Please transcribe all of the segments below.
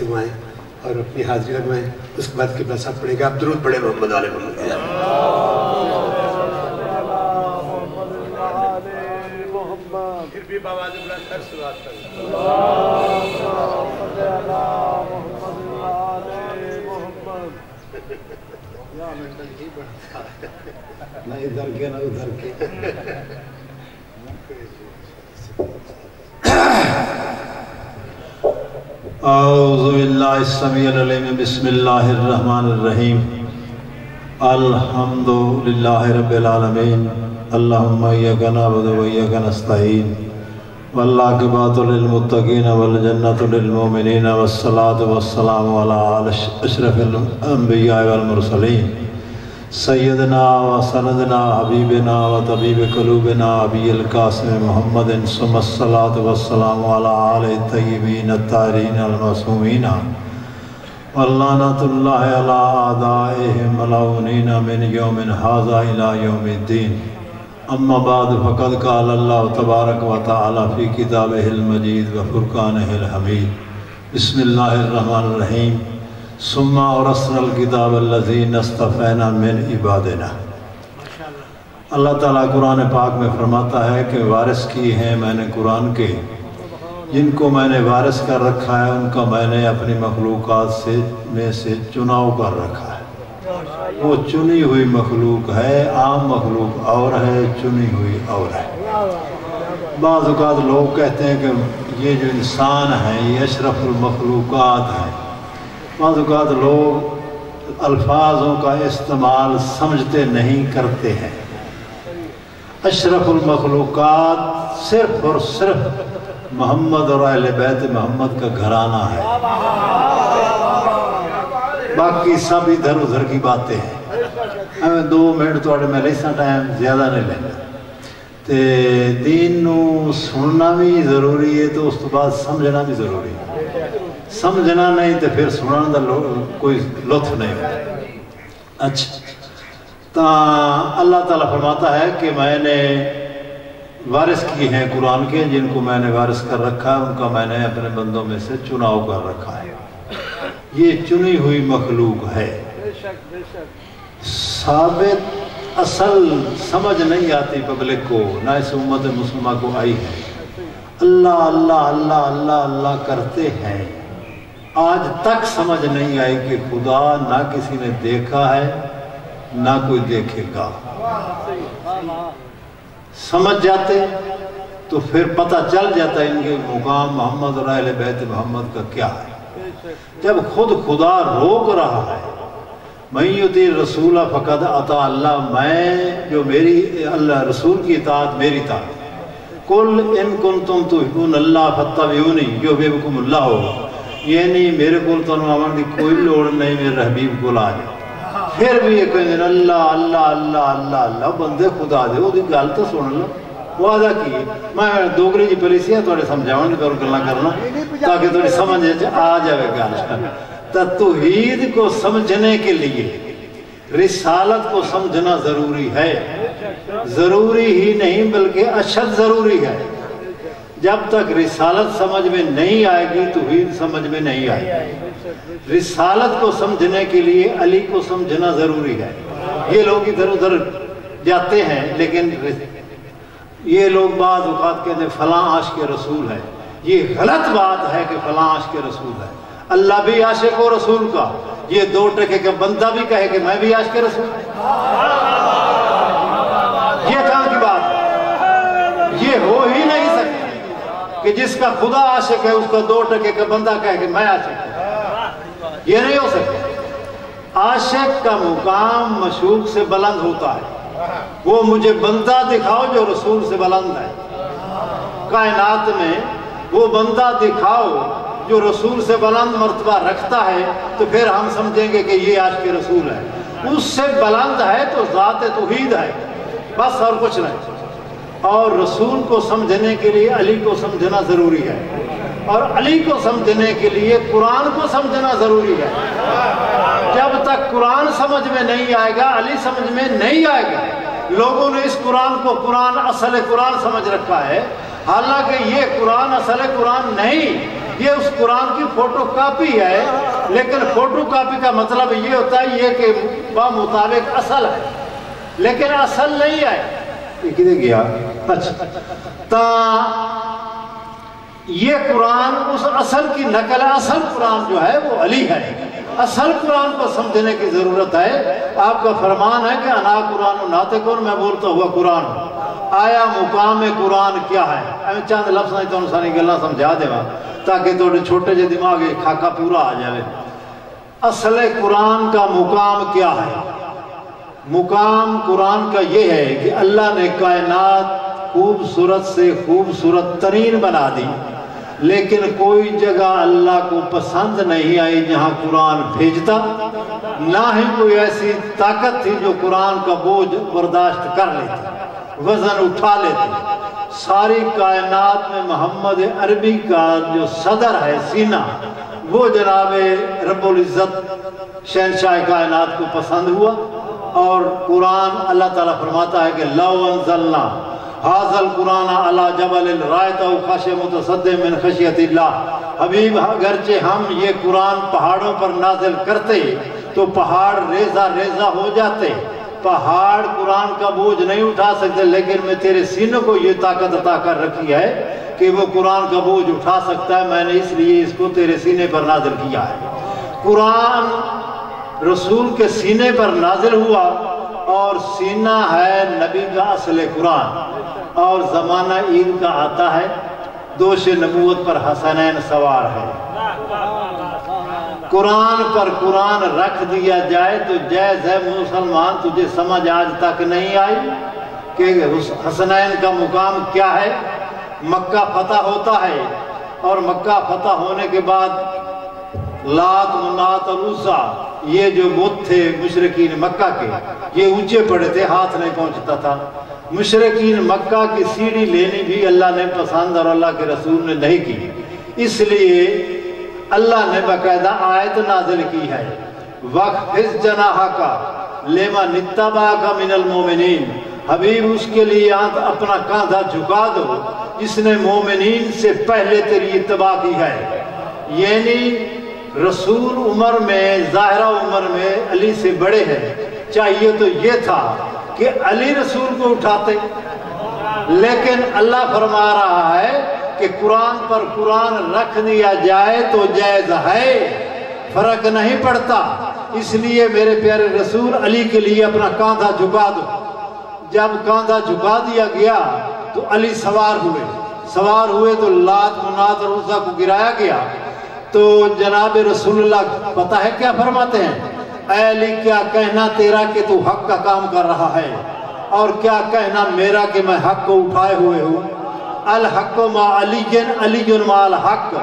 فرمائیں اور اپنی حاضری لگوائیں. اس کے بعد قبلہ صاحب پڑھے گا. آپ درود پڑھیں محمد آل محمد. پھر بھی بآواز بلند کر صلوات پڑھیں. نہ ادھر کے نہ ادھر کے. اعوذ باللہ السمیع العلیم. بسم اللہ الرحمن الرحیم. الحمد للہ رب العالمین. اللہم ایاک نعبد و ایاک نستعین. والعاقبۃ للمتقین والجنۃ للمؤمنین والصلاۃ والسلام علی اشرف الانبیاء والمرسلین سیدنا و سندنا حبیبنا و طبیب قلوبنا ابی القاسم محمد ثم الصلاۃ والسلام علی آلہ الطیبین الطاہرین المعصومین واللعنۃ اللہ علی اعدائہم ملعونین من یوم ھذا الی یوم الدین. اما بعد فقد قال اللہ تبارک و تعالی فی کتابہ المجید و فرقانہ الحمید. بسم اللہ الرحمن الرحیم. ثم اورثنا الکتاب الذین اصطفینا من عبادنا. اللہ تعالیٰ قرآن پاک میں فرماتا ہے کہ وارث کی ہیں میں نے قرآن کے جن کو میں نے وارث کر رکھا ہے ان کا میں نے اپنی مخلوقات میں سے چناؤ کر رکھا ہے. وہ چنی ہوئی مخلوق ہے، عام مخلوق اور ہے، چنی ہوئی اور ہے. بعض اوقات لوگ کہتے ہیں کہ یہ جو انسان ہیں یہ اشرف المخلوقات ہیں. بعض اوقات لوگ الفاظوں کا استعمال سمجھتے نہیں کرتے ہیں. اشرف المخلوقات صرف اور صرف محمد اور اہل بیت محمد کا گھرانہ ہے. باقی سب ادھر ادھر کی باتیں ہیں. ہمیں 2 منٹ توڑے میں لیسا ٹائم زیادہ نہیں لینا. تے دین نو سننا بھی ضروری ہے تو اس تو بعد سمجھنا بھی ضروری ہے. سمجھنا نہیں تو پھر سننا دا کوئی لطف نہیں ہوتا. اچھا تو اللہ تعالیٰ فرماتا ہے کہ میں نے وارث کی ہیں قرآن کے جن کو میں نے وارث کر رکھا ہے ان کا میں نے اپنے بندوں میں سے چناؤ کر رکھا ہے. یہ چنی ہوئی مخلوق ہے. ثابت اصل سمجھ نہیں آتی پبلک کو، نہ اس امت مسلمہ کو آئی ہے. اللہ اللہ اللہ اللہ اللہ کرتے ہیں. آج تک سمجھ نہیں آئی کہ خدا نہ کسی نے دیکھا ہے نہ کوئی دیکھے گا. سمجھ جاتے تو پھر پتہ چل جاتا ہے ان کے مقام محمد اور اہل بیت محمد کا کیا ہے. جب خود خدا روک رہا ہے من یطیع الرسول فقد اطاع اللہ، میں جو میری اللہ رسول کی اطاعت میری اطاعت. قل ان کنتم تحبون اللہ فاتبعونی یحببکم اللہ. یعنی میرے کو تو آمن دی کوئی لوڑ نہیں، میرے حبیب کو لا جائے. پھر بھی یہ کہیں اللہ اللہ اللہ اللہ اللہ بندے خدا دے وہ دی گل تو سن لو. وعدہ کی میں دوگری جی پولیسیا تھوڑے سمجھاؤں نہیں کرنا تاکہ تھوڑی سمجھ آ جائے گل. توحید کو سمجھنے کے لیے رسالت کو سمجھنا ضروری ہے. ضروری ہی نہیں بلکہ اشد ضروری ہے. جب تک رسالت سمجھ میں نہیں آئے گی توحید سمجھ میں نہیں آئے گی. رسالت کو سمجھنے کے لیے علی کو سمجھنا ضروری ہے. یہ لوگ ادھر ادھر جاتے ہیں لیکن یہ لوگ بعض اوقات کہتے ہیں فلاں عاشق رسول ہے. یہ غلط بات ہے کہ فلاں عاشق رسول ہے. اللہ بھی عاشق و رسول کا. یہ 2 ٹکے کا بندہ بھی کہے کہ میں بھی عاشق رسول. یہ کہاں کی بات ہے؟ یہ ہو ہی نہیں سکتی کہ جس کا خدا عاشق ہے اس کا 2 ٹکے کا بندہ کہے کہ میں عاشق ہوں. یہ نہیں ہو سکتا. عاشق کا مقام مشوق سے بلند ہوتا ہے. وہ مجھے بندہ دکھاؤ جو رسول سے بلند ہے. کائنات میں وہ بندہ دکھاؤ جو رسول سے بلند مرتبہ رکھتا ہے تو پھر ہم سمجھیں گے کہ یہ عاشق رسول ہے. اس سے بلند ہے تو ذات توحید ہے بس اور کچھ نہیں. اور رسول کو سمجھنے کے لیے علی کو سمجھنا ضروری ہے اور علی کو سمجھنے کے لیے قرآن کو سمجھنا ضروری ہے. جب تک قرآن سمجھ میں نہیں آئے گا علی سمجھ میں نہیں آئے گا. لوگوں نے اس قرآن کو قرآن اصل قرآن سمجھ رکھا ہے حالانکہ یہ قرآن اصل قرآن نہیں. یہ اس قرآن کی فوٹو کاپی ہے، لیکن فوٹو کاپی کا مطلب یہ ہوتا ہے یہ کہ بمطابق اصل ہے، لیکن اصل نہیں ہے۔ یہ کدھر گیا؟ اچھا، تا یہ قرآن اس اصل کی نقل ہے۔ اصل قرآن جو ہے وہ علی ہے۔ اصل قرآن کو سمجھنے کی ضرورت ہے۔ آپ کا فرمان ہے کہ انا قرآن و ناطقون، میں بولتا ہوا قرآن ہوں۔ آیا مقام قرآن کیا ہے؟ میں چند لفظ نہیں تو ساری گلا سمجھا دے گا تاکہ تھوڑے چھوٹے جے دماغ خاکہ پورا آ جائے۔ اصل قرآن کا مقام کیا ہے؟ مقام قرآن کا یہ ہے کہ اللہ نے کائنات خوبصورت سے خوبصورت ترین بنا دی، لیکن کوئی جگہ اللہ کو پسند نہیں آئی جہاں قرآن بھیجتا، نہ ہی کوئی ایسی طاقت تھی جو قرآن کا بوجھ برداشت کر لیتی، وزن اٹھا لیتی۔ ساری کائنات میں محمد عربی کا جو صدر ہے، سینہ، وہ جناب رب العزت شہنشاہ کائنات کو پسند ہوا، اور قرآن اللہ تعالیٰ فرماتا ہے کہ لو انزلنا ھذا القرآن علی جبل رأیتہ خاشعا متصدعا من خشیۃ اللہ۔ حبیب اگرچہ ہم یہ قرآن پہاڑوں پر نازل کرتے تو پہاڑ ریزہ ریزہ ہو جاتے، پہاڑ قرآن کا بوجھ نہیں اٹھا سکتے، لیکن میں تیرے سینے کو یہ طاقت عطا کر رکھی ہے کہ وہ قرآن کا بوجھ اٹھا سکتا ہے، میں نے اس لیے اس کو تیرے سینے پر نازل کیا ہے۔ قرآن رسول کے سینے پر نازل ہوا، اور سینہ ہے نبی کا اصل قرآن، اور زمانہ عید کا آتا ہے، دوش نبوت پر حسنین سوار ہے۔ قرآن پر قرآن رکھ دیا جائے تو جائز ہے۔ مسلمان تجھے سمجھ آج تک نہیں آئی کہ حسنین کا مقام کیا ہے؟ مکہ فتح ہوتا ہے، اور مکہ فتح ہونے کے بعد لات منات اور عزا، یہ جو بت تھے مشرکین مکہ کے، یہ اونچے پڑے تھے، ہاتھ نہیں پہنچتا تھا۔ مشرکین مکہ کی سیڑھی لینی بھی اللہ نے پسند اور اللہ کے رسول نے نہیں کی، اس لیے اللہ نے باقاعدہ آیت نازل کی ہے، وَخْفِضْ جَنَاحَكَ لِمَنِ اتَّبَعَكَ مِنَ الْمُؤْمِنِينَ۔ حبیب اس کے لیے اپنا کاندھا جھکا دو جس نے مومنین سے پہلے تیری اتباع کی ہے۔ یعنی رسول عمر میں، ظاہرہ عمر میں علی سے بڑے ہیں، چاہیے تو یہ تھا کہ علی رسول کو اٹھاتے، لیکن اللہ فرما رہا ہے کہ قرآن پر قرآن رکھ دیا جائے تو جائز ہے، فرق نہیں پڑتا۔ اس لیے میرے پیارے رسول علی کے لیے اپنا کاندھا جھکا دو۔ جب کاندھا جھکا دیا گیا تو علی سوار ہوئے تو لات منات اور عزا کو گرایا گیا، تو جناب رسول اللہ پتہ ہے کیا فرماتے ہیں؟ اے علی، کیا کہنا تیرا کہ تو حق کا کام کر رہا ہے، اور کیا کہنا میرا کہ میں حق کو اٹھائے ہوئے ہوں۔ الحق ما علی علی ما الحق،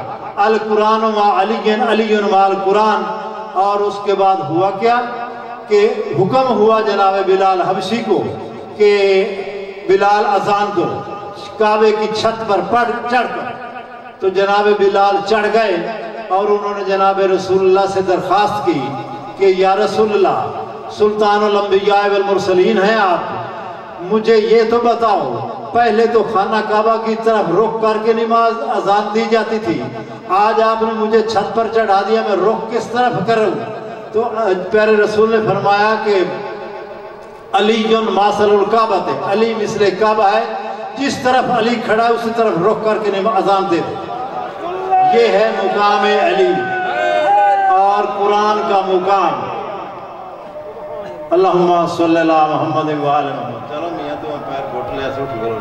القرآن ما علی علی ما القرآن۔ اور اس کے بعد ہوا کیا کہ حکم ہوا جناب بلال حبشی کو کہ بلال اذان دو، کعبے کی چھت پر چڑھ کر۔ تو جناب بلال چڑھ گئے اور انہوں نے جناب رسول اللہ سے درخواست کی کہ یا رسول اللہ، سلطان الانبیاء والمرسلین ہیں آپ، مجھے یہ تو بتاؤ، پہلے تو خانہ کعبہ کی طرف رخ کر کے نماز اذان دی جاتی تھی، آج آپ نے مجھے چھت پر چڑھا دیا، میں رخ کس طرف کروں؟ تو پیارے رسول نے فرمایا کہ علی ماثل الکعبہ، علی مثل کعبہ ہے، جس طرف علی کھڑا ہے اسی طرف رخ کر کے اذان دے دے۔ یہ ہے مقام علی اور قرآن کا مقام۔ اللہم صلی اللہ محمد و آل محمد۔ چلو میاں تو پیر گھٹ لیا سو ٹھیک کرو۔